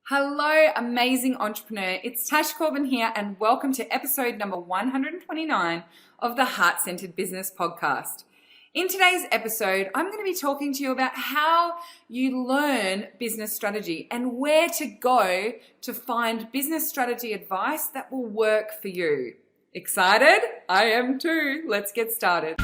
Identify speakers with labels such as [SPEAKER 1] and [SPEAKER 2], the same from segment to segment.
[SPEAKER 1] Hello, amazing entrepreneur. It's Tash Corbin here, and welcome to episode number 129 of the Heart Centered Business Podcast. In today's episode, I'm going to be talking to you about how you learn business strategy and where to go to find business strategy advice that will work for you. Excited? I am too. Let's get started.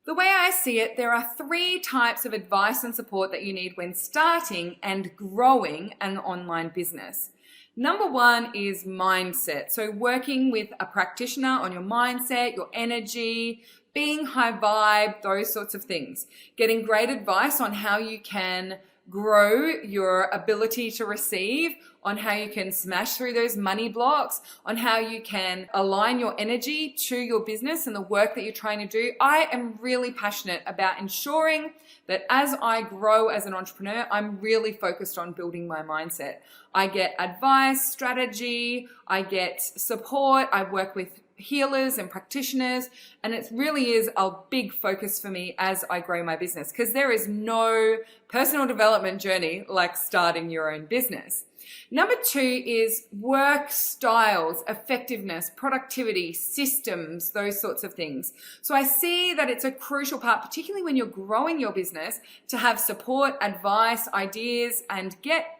[SPEAKER 1] The way I see it, there are three types of advice and support that you need when starting and growing an online business. Number one is mindset. So working with a practitioner on your mindset, your energy, being high vibe, those sorts of things. Getting great advice on how you can grow your ability to receive, on how you can smash through those money blocks, on how you can align your energy to your business and the work that you're trying to do. I am really passionate about ensuring that as I grow as an entrepreneur, I'm really focused on building my mindset. I get advice, strategy, I get support, I work with healers and practitioners, and it really is a big focus for me as I grow my business, because there is no personal development journey like starting your own business. Number two is work styles, effectiveness, productivity, systems, those sorts of things. So I see that it's a crucial part, particularly when you're growing your business, to have support, advice, ideas, and get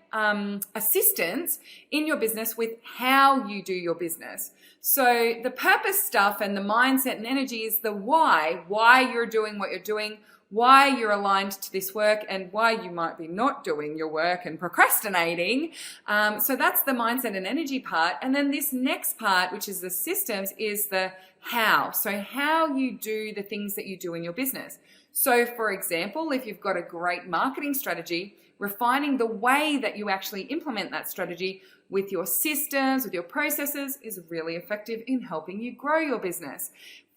[SPEAKER 1] assistance in your business with how you do your business. So the purpose stuff and the mindset and energy is the why you're doing what you're doing, why you're aligned to this work, and why you might be not doing your work and procrastinating. So that's the mindset and energy part. And then this next part, which is the systems, is the how. So how you do the things that you do in your business. So for example, if you've got a great marketing strategy, refining the way that you actually implement that strategy with your systems, with your processes, is really effective in helping you grow your business.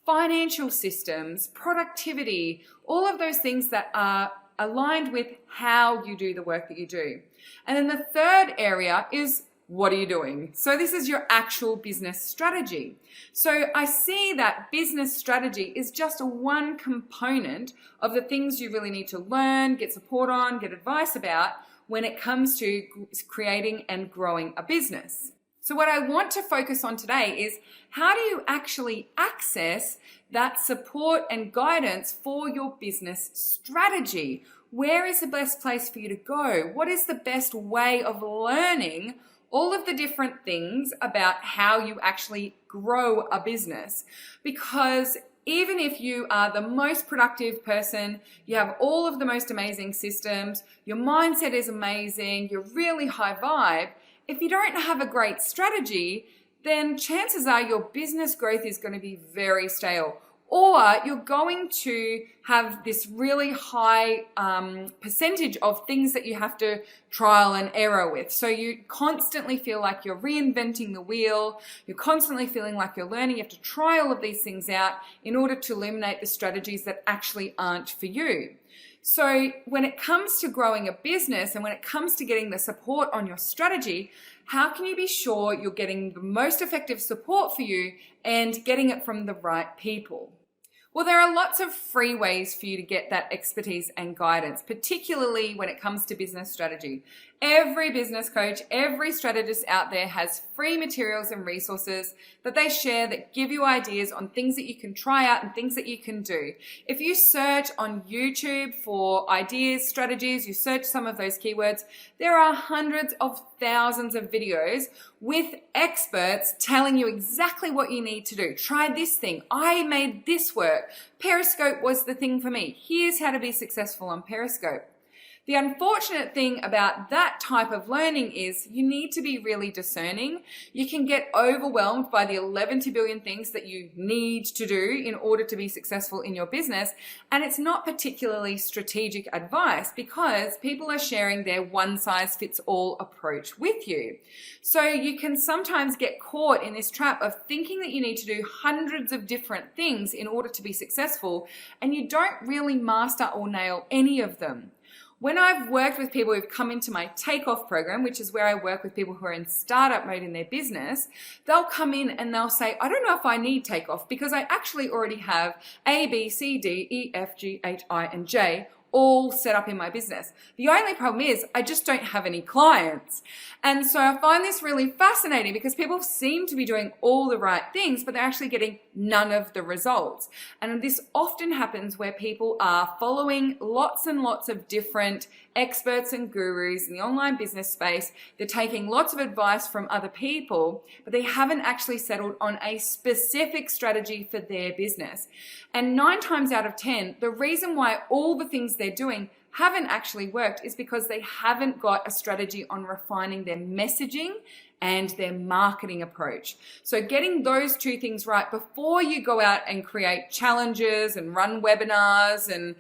[SPEAKER 1] Financial systems, productivity, all of those things that are aligned with how you do the work that you do. And then the third area is, what are you doing? So this is your actual business strategy. So I see that business strategy is just one component of the things you really need to learn, get support on, get advice about when it comes to creating and growing a business. So what I want to focus on today is, how do you actually access that support and guidance for your business strategy? Where is the best place for you to go? What is the best way of learning all of the different things about how you actually grow a business? Because even if you are the most productive person, you have all of the most amazing systems, your mindset is amazing, you're really high vibe, if you don't have a great strategy, then chances are your business growth is going to be very stale. Or you're going to have this really high percentage of things that you have to trial and error with. So you constantly feel like you're reinventing the wheel. You're constantly feeling like you're learning. You have to try all of these things out in order to eliminate the strategies that actually aren't for you. So when it comes to growing a business and when it comes to getting the support on your strategy, how can you be sure you're getting the most effective support for you and getting it from the right people? Well, there are lots of free ways for you to get that expertise and guidance, particularly when it comes to business strategy. Every business coach, every strategist out there has free materials and resources that they share that give you ideas on things that you can try out and things that you can do. If you search on YouTube for ideas, strategies, you search some of those keywords, there are hundreds of thousands of videos with experts telling you exactly what you need to do. Try this thing. I made this work. Periscope was the thing for me. Here's how to be successful on Periscope. The unfortunate thing about that type of learning is you need to be really discerning. You can get overwhelmed by the 11 billion things that you need to do in order to be successful in your business. And it's not particularly strategic advice because people are sharing their one-size-fits-all approach with you. So you can sometimes get caught in this trap of thinking that you need to do hundreds of different things in order to be successful, and you don't really master or nail any of them. When I've worked with people who've come into my takeoff program, which is where I work with people who are in startup mode in their business, they'll come in and they'll say, I don't know if I need takeoff because I actually already have A, B, C, D, E, F, G, H, I, and J all set up in my business. The only problem is I just don't have any clients. And so I find this really fascinating because people seem to be doing all the right things, but they're actually getting none of the results. And this often happens where people are following lots and lots of different experts and gurus in the online business space. They're taking lots of advice from other people, but they haven't actually settled on a specific strategy for their business. And 9 times out of 10, the reason why all the things they're doing haven't actually worked is because they haven't got a strategy on refining their messaging and their marketing approach. So getting those 2 things right before you go out and create challenges and run webinars and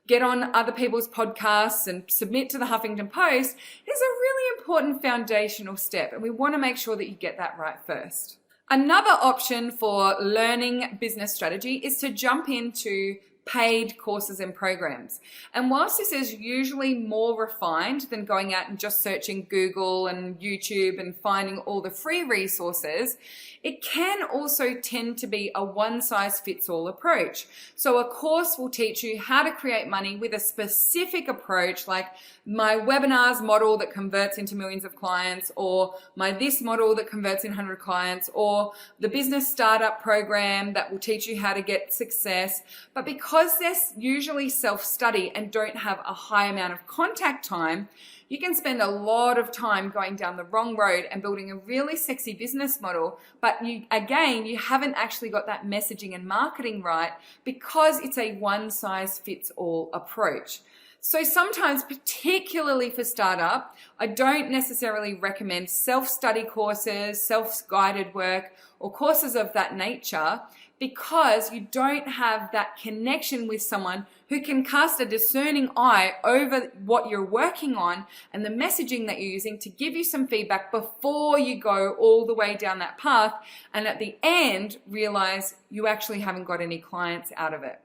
[SPEAKER 1] get on other people's podcasts and submit to the Huffington Post is a really important foundational step. And we want to make sure that you get that right first. Another option for learning business strategy is to jump into paid courses and programs. And whilst this is usually more refined than going out and just searching Google and YouTube and finding all the free resources, it can also tend to be a one-size-fits-all approach. So a course will teach you how to create money with a specific approach, like my webinars model that converts into millions of clients, or my this model that converts in 100 clients, or the business startup program that will teach you how to get success. But because they're usually self-study and don't have a high amount of contact time, you can spend a lot of time going down the wrong road and building a really sexy business model, but you haven't actually got that messaging and marketing right because it's a one-size-fits-all approach. So sometimes, particularly for startup, I don't necessarily recommend self-study courses, self-guided work, or courses of that nature, because you don't have that connection with someone who can cast a discerning eye over what you're working on and the messaging that you're using to give you some feedback before you go all the way down that path, and at the end realize you actually haven't got any clients out of it.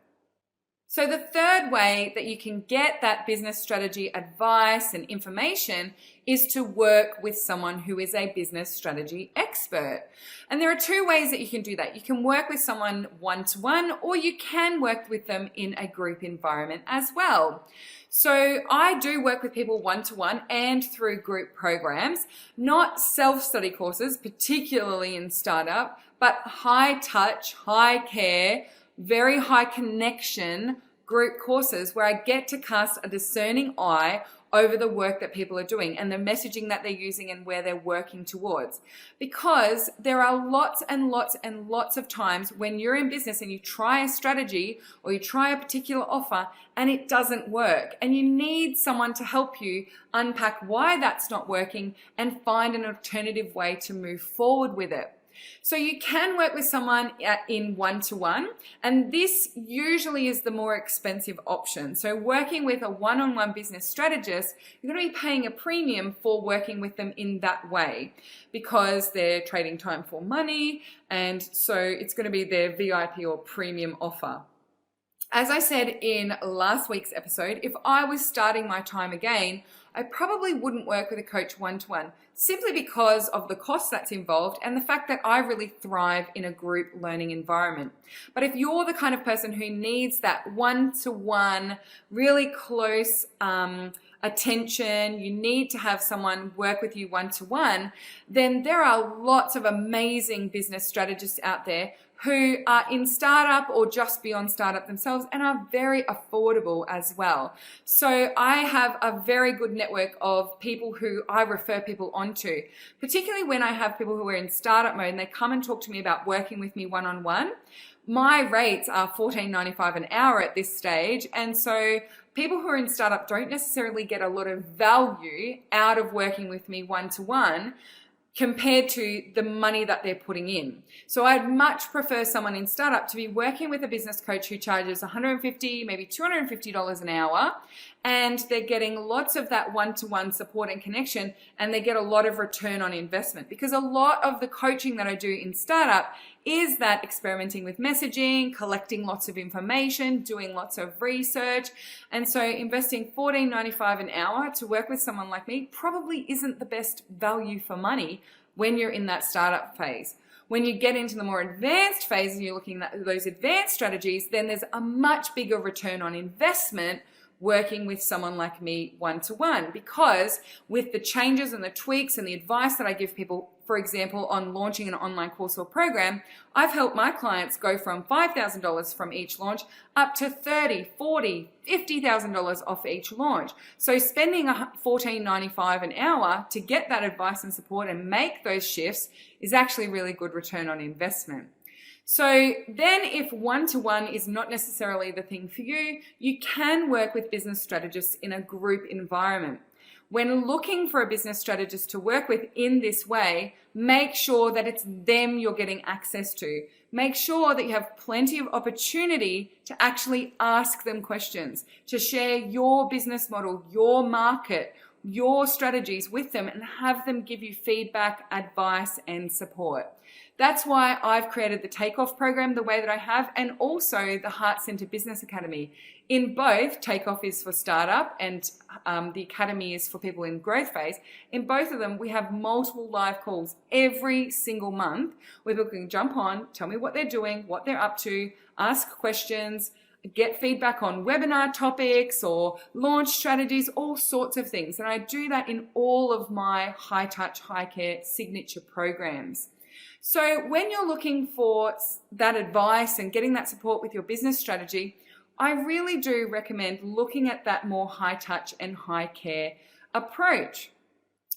[SPEAKER 1] So the third way that you can get that business strategy advice and information is to work with someone who is a business strategy expert. And there are 2 ways that you can do that. You can work with someone one-to-one, or you can work with them in a group environment as well. So I do work with people one-to-one and through group programs, not self-study courses, particularly in startup, but high touch, high care, very high connection group courses where I get to cast a discerning eye over the work that people are doing and the messaging that they're using and where they're working towards. Because there are lots and lots and lots of times when you're in business and you try a strategy or you try a particular offer and it doesn't work, and you need someone to help you unpack why that's not working and find an alternative way to move forward with it. So you can work with someone in one-to-one, and this usually is the more expensive option. So working with a one-on-one business strategist, you're going to be paying a premium for working with them in that way because they're trading time for money, and so it's going to be their VIP or premium offer. As I said in last week's episode, if I was starting my time again, I probably wouldn't work with a coach one-to-one, simply because of the cost that's involved and the fact that I really thrive in a group learning environment. But if you're the kind of person who needs that one-to-one, really close attention, you need to have someone work with you one-to-one, then there are lots of amazing business strategists out there who are in startup or just beyond startup themselves and are very affordable as well. So I have a very good network of people who I refer people onto, particularly when I have people who are in startup mode and they come and talk to me about working with me one-on-one. My rates are $14.95 an hour at this stage, and so people who are in startup don't necessarily get a lot of value out of working with me one-to-one compared to the money that they're putting in. So I'd much prefer someone in startup to be working with a business coach who charges $150, maybe $250 an hour, and they're getting lots of that one-to-one support and connection, and they get a lot of return on investment, because a lot of the coaching that I do in startup is that experimenting with messaging, collecting lots of information, doing lots of research. And so investing $14.95 an hour to work with someone like me probably isn't the best value for money when you're in that startup phase. When you get into the more advanced phase and you're looking at those advanced strategies, then there's a much bigger return on investment working with someone like me one-to-one, because with the changes and the tweaks and the advice that I give people, for example, on launching an online course or program, I've helped my clients go from $5,000 from each launch up to $30,000, $40,000, $50,000 off each launch. So spending $14.95 an hour to get that advice and support and make those shifts is actually really good return on investment. So then if one-to-one is not necessarily the thing for you, you can work with business strategists in a group environment. When looking for a business strategist to work with in this way, make sure that it's them you're getting access to. Make sure that you have plenty of opportunity to actually ask them questions, to share your business model, your market, your strategies with them, and have them give you feedback, advice, and support. That's why I've created the Takeoff program the way that I have, and also the Heart Center Business Academy. In both, Takeoff is for startup and the Academy is for people in growth phase. In both of them, we have multiple live calls every single month where people can jump on, tell me what they're doing, what they're up to, ask questions, get feedback on webinar topics or launch strategies, all sorts of things. And I do that in all of my high touch, high care signature programs. So when you're looking for that advice and getting that support with your business strategy, I really do recommend looking at that more high touch and high care approach.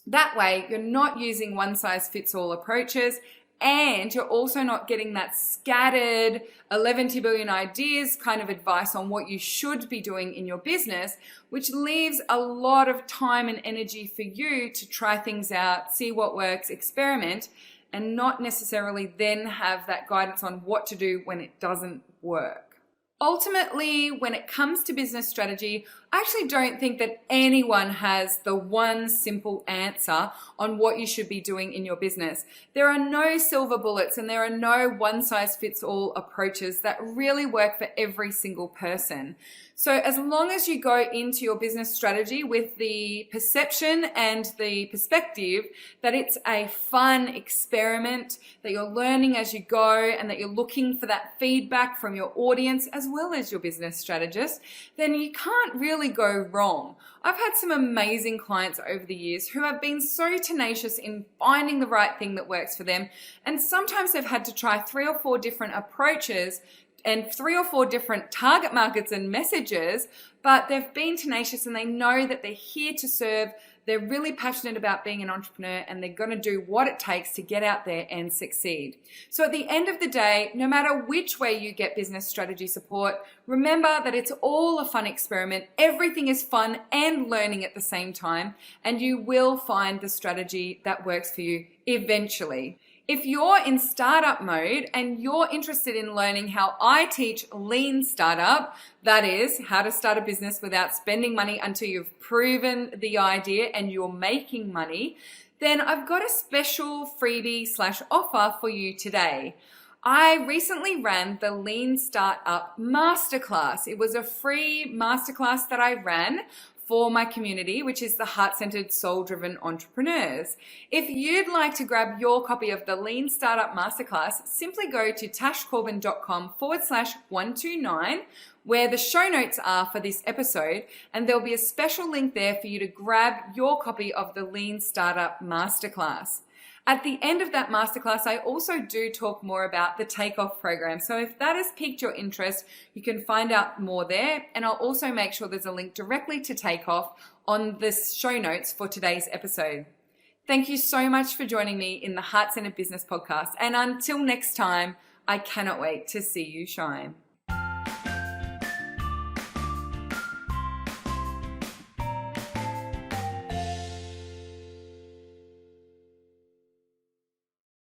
[SPEAKER 1] That way, you're not using one size fits all approaches, and you're also not getting that scattered 11 billion ideas kind of advice on what you should be doing in your business, which leaves a lot of time and energy for you to try things out, see what works, experiment, and not necessarily then have that guidance on what to do when it doesn't work. Ultimately, when it comes to business strategy, I actually don't think that anyone has the one simple answer on what you should be doing in your business. There are no silver bullets and there are no one-size-fits-all approaches that really work for every single person. So as long as you go into your business strategy with the perception and the perspective that it's a fun experiment, that you're learning as you go, and that you're looking for that feedback from your audience as well as your business strategist, then you can't really go wrong. I've had some amazing clients over the years who have been so tenacious in finding the right thing that works for them, and sometimes they've had to try 3 or 4 different approaches and 3 or 4 different target markets and messages, but they've been tenacious and they know that they're here to serve. They're really passionate about being an entrepreneur and they're going to do what it takes to get out there and succeed. So at the end of the day, no matter which way you get business strategy support, remember that it's all a fun experiment. Everything is fun and learning at the same time, and you will find the strategy that works for you eventually. If you're in startup mode and you're interested in learning how I teach lean startup, that is how to start a business without spending money until you've proven the idea and you're making money, then I've got a special freebie/offer for you today. I recently ran the Lean Startup Masterclass. It was a free masterclass that I ran for my community, which is the Heart-Centered Soul-Driven Entrepreneurs. If you'd like to grab your copy of the Lean Startup Masterclass, simply go to tashcorbin.com/129, where the show notes are for this episode, and there'll be a special link there for you to grab your copy of the Lean Startup Masterclass. At the end of that masterclass, I also do talk more about the Takeoff program. So if that has piqued your interest, you can find out more there. And I'll also make sure there's a link directly to Takeoff on the show notes for today's episode. Thank you so much for joining me in the Heart Centered Business Podcast. And until next time, I cannot wait to see you shine.